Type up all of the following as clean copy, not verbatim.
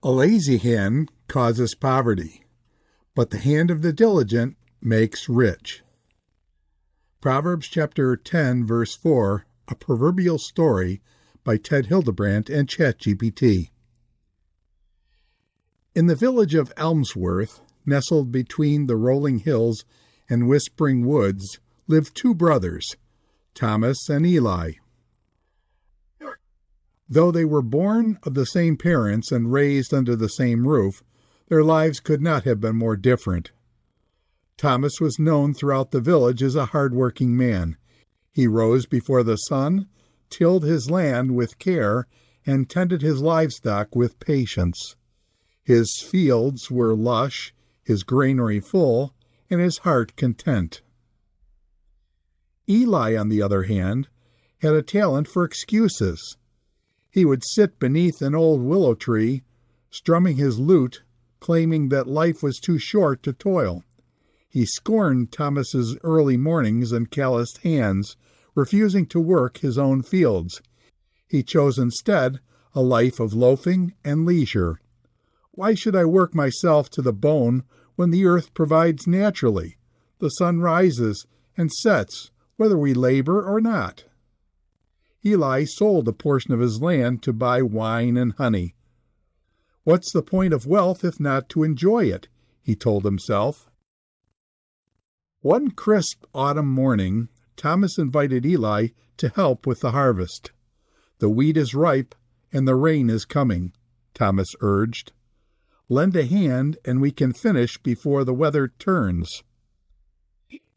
A lazy hand causes poverty, but the hand of the diligent makes rich. Proverbs chapter 10, verse 4, a proverbial story by Ted Hildebrandt and ChatGPT. In the village of Elmsworth, nestled between the rolling hills and whispering woods, lived two brothers, Thomas and Eli. Though they were born of the same parents and raised under the same roof, their lives could not have been more different. Thomas was known throughout the village as a hard-working man. He rose before the sun, tilled his land with care, and tended his livestock with patience. His fields were lush, his granary full, and his heart content. Eli, on the other hand, had a talent for excuses. He would sit beneath an old willow tree, strumming his lute, claiming that life was too short to toil. He scorned Thomas's early mornings and calloused hands, refusing to work his own fields. He chose instead a life of loafing and leisure. Why should I work myself to the bone when the earth provides naturally? The sun rises and sets, whether we labor or not. Eli sold a portion of his land to buy wine and honey. What's the point of wealth if not to enjoy it? He told himself. One crisp autumn morning, Thomas invited Eli to help with the harvest. The wheat is ripe and the rain is coming, Thomas urged. Lend a hand and we can finish before the weather turns.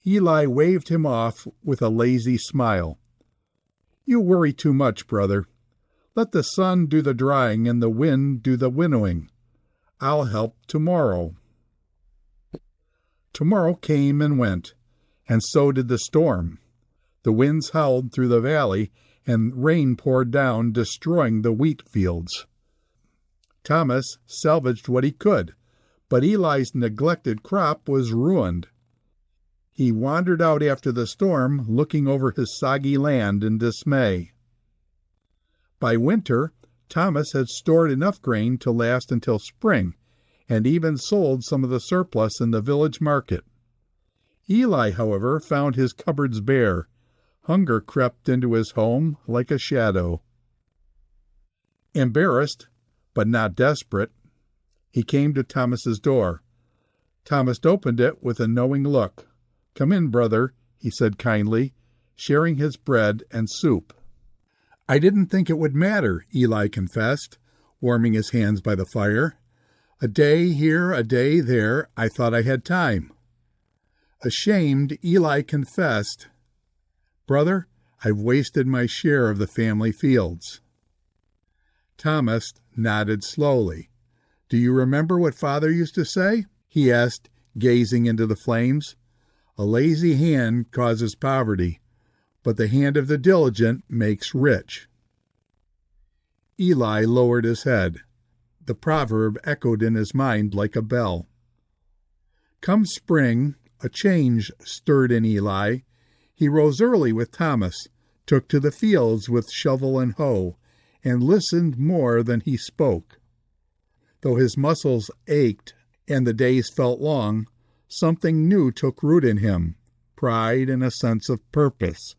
Eli waved him off with a lazy smile. You worry too much, brother. Let the sun do the drying and the wind do the winnowing. I'll help tomorrow. Tomorrow came and went, and so did the storm. The winds howled through the valley, and rain poured down, destroying the wheat fields. Thomas salvaged what he could, but Eli's neglected crop was ruined. He wandered out after the storm, looking over his soggy land in dismay. By winter, Thomas had stored enough grain to last until spring, and even sold some of the surplus in the village market. Eli, however, found his cupboards bare. Hunger crept into his home like a shadow. Embarrassed, but not desperate, he came to Thomas's door. Thomas opened it with a knowing look. "Come in, brother," he said kindly, sharing his bread and soup. "I didn't think it would matter," Eli confessed, warming his hands by the fire. "A day here, a day there, I thought I had time." Ashamed, Eli confessed, "Brother, I've wasted my share of the family fields." Thomas nodded slowly. "Do you remember what Father used to say?" he asked, gazing into the flames. "A lazy hand causes poverty, but the hand of the diligent makes rich." Eli lowered his head. The proverb echoed in his mind like a bell. Come spring, a change stirred in Eli. He rose early with Thomas, took to the fields with shovel and hoe, and listened more than he spoke. Though his muscles ached and the days felt long, something new took root in him, pride and a sense of purpose.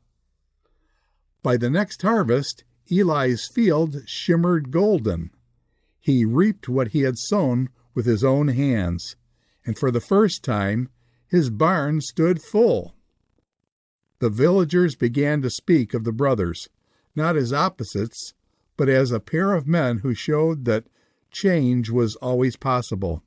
By the next harvest, Eli's field shimmered golden. He reaped what he had sown with his own hands, and for the first time, his barn stood full. The villagers began to speak of the brothers, not as opposites, but as a pair of men who showed that change was always possible.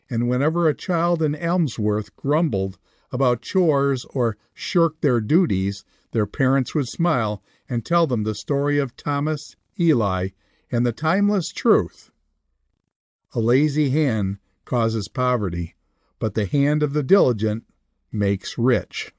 And whenever a child in Elmsworth grumbled about chores or shirked their duties, their parents would smile and tell them the story of Thomas, Eli, and the timeless truth. A lazy hand causes poverty, but the hand of the diligent makes rich.